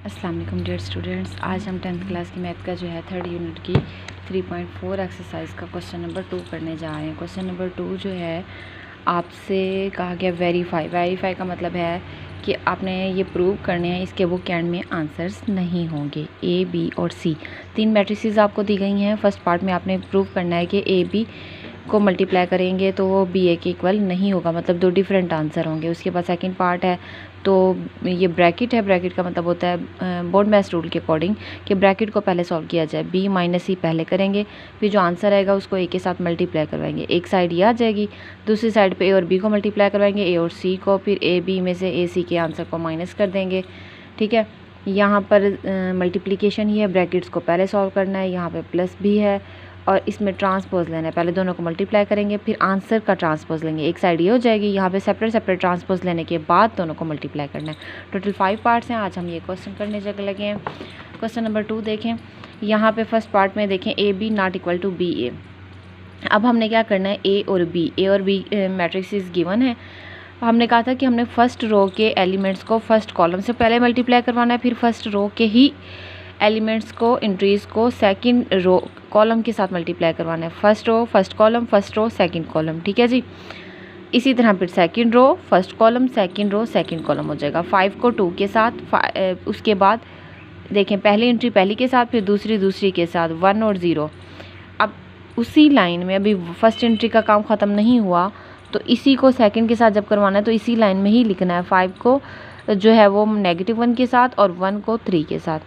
अस्सलाम वालेकुम dear students, आज हम 10th क्लास की मैथ का जो है 3rd यूनिट की 3.4 एक्सरसाइज का क्वेश्चन नंबर 2 करने जा रहे हैं। क्वेश्चन नंबर 2 जो है आपसे कहा गया वेरीफाई का मतलब है कि आपने ये प्रूव करने हैं, इसके बुक एंड में आंसर्स नहीं होंगे। ए, बी और सी 3 मैट्रिसेस आपको दी गई हैं। फर्स्ट पार्ट में आपने प्रूव करना है कि ए बी को मल्टीप्लाई करेंगे तो वो बी ए के इक्वल नहीं होगा, मतलब 2 डिफरेंट आंसर होंगे। उसके बाद सेकंड पार्ट है तो ये ब्रैकेट है, ब्रैकेट का मतलब होता है बोर्ड मैथ्स रूल के अकॉर्डिंग कि ब्रैकेट को पहले सॉल्व किया जाए, बी माइनस सी पहले करेंगे, फिर जो आंसर आएगा उसको ए के साथ मल्टीप्लाई करवाएंगे। एक साइड ये आ जाएगी, दूसरी साइड पे ए और बी को मल्टीप्लाई करवाएंगे, ए और सी को, फिर ए बी में से ए सी के आंसर को माइनस कर देंगे। ठीक है, यहाँ पर मल्टीप्लिकेशन ही है, ब्रैकेट्स को पहले सॉल्व करना है, यहाँ पर प्लस भी है और इसमें ट्रांसपोज लेना है। पहले दोनों को मल्टीप्लाई करेंगे, फिर आंसर का ट्रांसपोज लेंगे। एक साइड ये हो जाएगी, यहाँ पे सेपरेट ट्रांसपोज लेने के बाद दोनों को मल्टीप्लाई करना है। टोटल 5 पार्ट्स हैं। आज हम ये क्वेश्चन करने लगे हैं। क्वेश्चन नंबर 2 देखें, यहाँ पे फर्स्ट पार्ट में देखें A B not equal to B A. अब हमने क्या करना है, ए और बी मैट्रिक्स गिवन है। हमने कहा था कि हमने फर्स्ट रो के एलिमेंट्स को फर्स्ट कॉलम से पहले मल्टीप्लाई करवाना है, फिर फर्स्ट रो के ही एलिमेंट्स को, एंट्रीज़ को सेकंड रो कॉलम के साथ मल्टीप्लाई करवाना है। First row first column, first row second column. ठीक है जी, इसी तरह फिर second row first column, second row second column हो जाएगा। 5 को 2 के साथ, उसके बाद देखें पहली एंट्री पहली के साथ, फिर दूसरी के साथ 1 और 0। अब उसी लाइन में अभी फर्स्ट एंट्री का काम ख़त्म नहीं हुआ तो इसी को सेकंड के साथ जब करवाना है तो इसी लाइन में ही लिखना है। 5 को जो है वो -1 के साथ और 1 को 3 के साथ।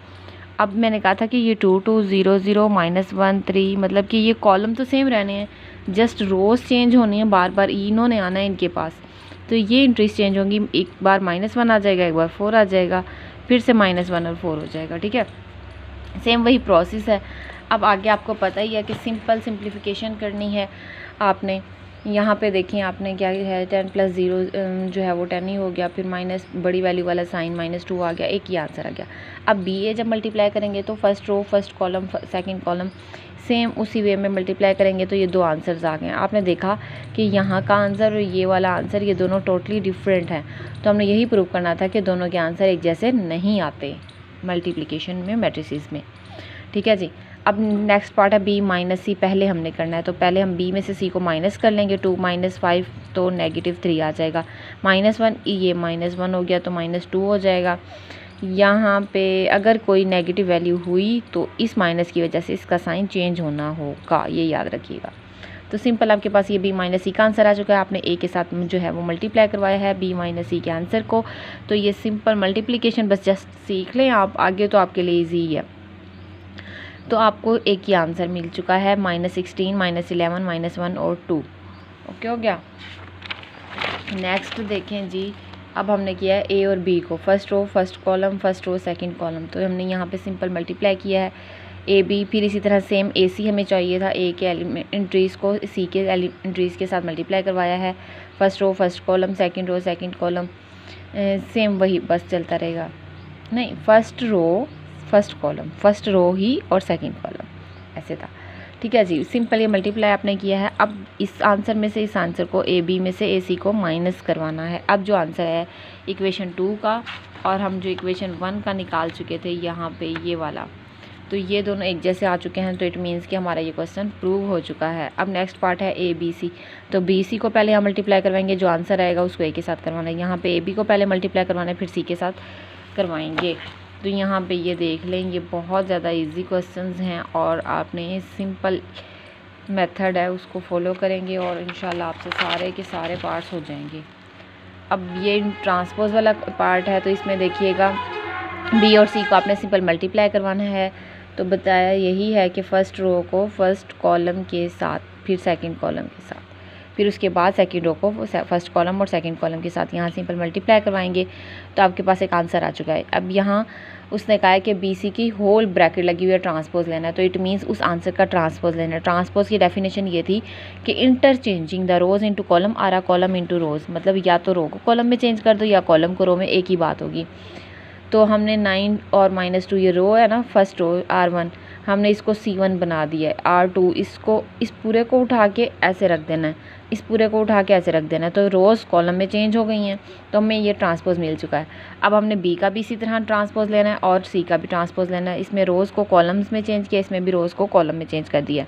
अब मैंने कहा था कि ये 2 2 0 0 -1 3, मतलब कि ये कॉलम तो सेम रहने हैं, जस्ट रोज चेंज होनी है, बार बार इन्होंने आना है इनके पास, तो ये एंट्रीज चेंज होंगी। एक बार -1 आ जाएगा, एक बार 4 आ जाएगा, फिर से -1 और 4 हो जाएगा। ठीक है, सेम वही प्रोसेस है। अब आगे आपको पता ही है कि सिंपल सिंप्लीफिकेशन करनी है आपने। यहाँ पे देखिए आपने क्या है, 10 + 0 जो है वो 10 ही हो गया, फिर माइनस बड़ी वैल्यू वाला साइन -2 आ गया, एक ही आंसर आ गया। अब बी ए जब मल्टीप्लाई करेंगे तो first row first column second column same उसी वे में मल्टीप्लाई करेंगे तो ये 2 आंसर्स आ गए। आपने देखा कि यहाँ का आंसर और ये वाला आंसर ये दोनों टोटली डिफरेंट हैं, तो हमने यही प्रूव करना था कि दोनों के आंसर एक जैसे नहीं आते मल्टीप्लिकेशन में, मैट्रिसेस में। ठीक है जी, अब नेक्स्ट पार्ट है बी माइनस सी। पहले हमने करना है तो पहले हम बी में से सी को माइनस कर लेंगे। 2 - 5 तो -3 आ जाएगा। -1 ये -1 हो गया तो -2 हो जाएगा। यहाँ पे अगर कोई नेगेटिव वैल्यू हुई तो इस माइनस की वजह से इसका साइन चेंज होना होगा, ये याद रखिएगा। तो सिंपल आपके पास ये बी माइनस सी का आंसर आ चुका है। आपने ए के साथ जो है वो मल्टीप्लाई करवाया है बी माइनस सी के आंसर को, तो ये सिंपल मल्टीप्लिकेशन बस जस्ट सीख लें आप, आगे तो आपके लिए ईजी है। तो आपको एक ही आंसर मिल चुका है, -16 -11 -1 और 2। ओके हो गया। नेक्स्ट देखें जी, अब हमने किया है ए और बी को, first row first column, first row second column, तो हमने यहाँ पे सिंपल मल्टीप्लाई किया है ए बी। फिर इसी तरह सेम ए सी हमें चाहिए था, ए के एंट्रीज़ को सी के एंट्रीज़ के साथ मल्टीप्लाई करवाया है। First row first column, second row second column, same वही बस चलता रहेगा। नहीं, first row first column, first row ही और सेकंड कॉलम, ऐसे था। ठीक है जी, सिंपल ये मल्टीप्लाई आपने किया है। अब इस आंसर में से इस आंसर को ए बी में से ए सी को माइनस करवाना है। अब जो आंसर है इक्वेशन 2 का और हम जो इक्वेशन 1 का निकाल चुके थे यहाँ पे ये वाला, तो ये दोनों एक जैसे आ चुके हैं, तो इट मीन्स कि हमारा ये क्वेश्चन प्रूव हो चुका है। अब नेक्स्ट पार्ट है ए बी सी, तो बी सी को पहले हम मल्टीप्लाई करवाएंगे, जो आंसर आएगा उसको ए के साथ करवाना है। यहाँ पे ए बी को पहले मल्टीप्लाई करवाना है, फिर सी के साथ करवाएंगे। तो यहाँ पे ये देख लें, ये बहुत ज़्यादा इजी क्वेश्चंस हैं और आपने सिंपल मेथड है उसको फॉलो करेंगे और इंशाल्लाह आपसे सारे के सारे पार्ट्स हो जाएंगे। अब ये ट्रांसपोज वाला पार्ट है, तो इसमें देखिएगा बी और सी को आपने सिंपल मल्टीप्लाई करवाना है। तो बताया यही है कि फ़र्स्ट रो को फर्स्ट कॉलम के साथ, फिर सेकंड कॉलम के साथ, फिर उसके बाद सेकंड रो को फर्स्ट कॉलम और सेकंड कॉलम के साथ यहाँ सिंपल मल्टीप्लाई करवाएंगे, तो आपके पास एक आंसर आ चुका है। अब यहाँ उसने कहा है कि बी सी की होल ब्रैकेट लगी हुई है, ट्रांसपोज लेना है, तो इट मीन्स उस आंसर का ट्रांसपोज लेना है। ट्रांसपोज की डेफिनेशन ये थी कि interchanging the rows into column or a column into rows, मतलब या तो रो को कॉलम में चेंज कर दो या कॉलम को रो में, एक ही बात होगी। तो हमने 9 और -2 ये रो है ना, फर्स्ट रो R1, हमने इसको C1 बना दिया है। R2 इसको इस पूरे को उठा के ऐसे रख देना है, इस पूरे को उठा के ऐसे रख देना है, तो रोज़ कॉलम में चेंज हो गई हैं, तो हमें ये ट्रांसपोज मिल चुका है। अब हमने B का भी इसी तरह ट्रांसपोज लेना है और C का भी ट्रांसपोज लेना है। इसमें रोज़ को कॉलम्स में चेंज किया, इसमें भी रोज़ को कॉलम में चेंज कर दिया।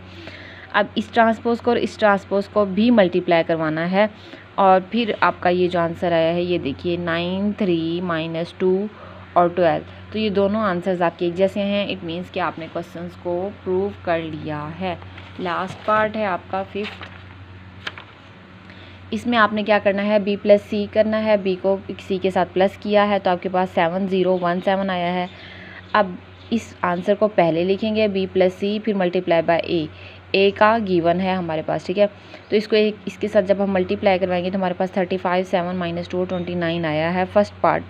अब इस ट्रांसपोज को और इस ट्रांसपोज को भी मल्टीप्लाई करवाना है और फिर आपका ये जो आंसर आया है ये देखिए 9 3 -2 और 12, तो ये दोनों आंसर्स आपके एक जैसे हैं। इट मीन्स कि आपने क्वेश्चंस को प्रूव कर लिया है। लास्ट पार्ट है आपका 5th। इसमें आपने क्या करना है, B + C करना है। B को C के साथ प्लस किया है तो आपके पास 7017 आया है। अब इस आंसर को पहले लिखेंगे B + C, फिर मल्टीप्लाई बाय A का गिवन है हमारे पास, ठीक है। तो इसको इसके साथ जब हम मल्टीप्लाई करवाएंगे तो हमारे पास 35 7 - 2 29 आया है फर्स्ट पार्ट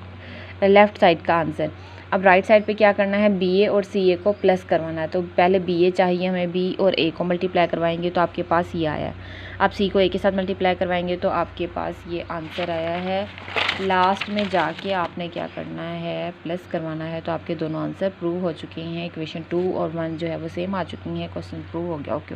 लेफ़्ट साइड का आंसर। अब राइट साइड पे क्या करना है, BA और CA को प्लस करवाना है। तो पहले BA चाहिए हमें, B और A को मल्टीप्लाई करवाएंगे तो आपके पास ये आया है। आप C को A के साथ मल्टीप्लाई करवाएंगे तो आपके पास ये आंसर आया है। लास्ट में जाके आपने क्या करना है, प्लस करवाना है, तो आपके दोनों आंसर प्रूव हो चुके हैं। इक्वेशन 2 और 1 जो है वो सेम आ चुकी हैं, क्वेश्चन प्रूव हो गया। ओके।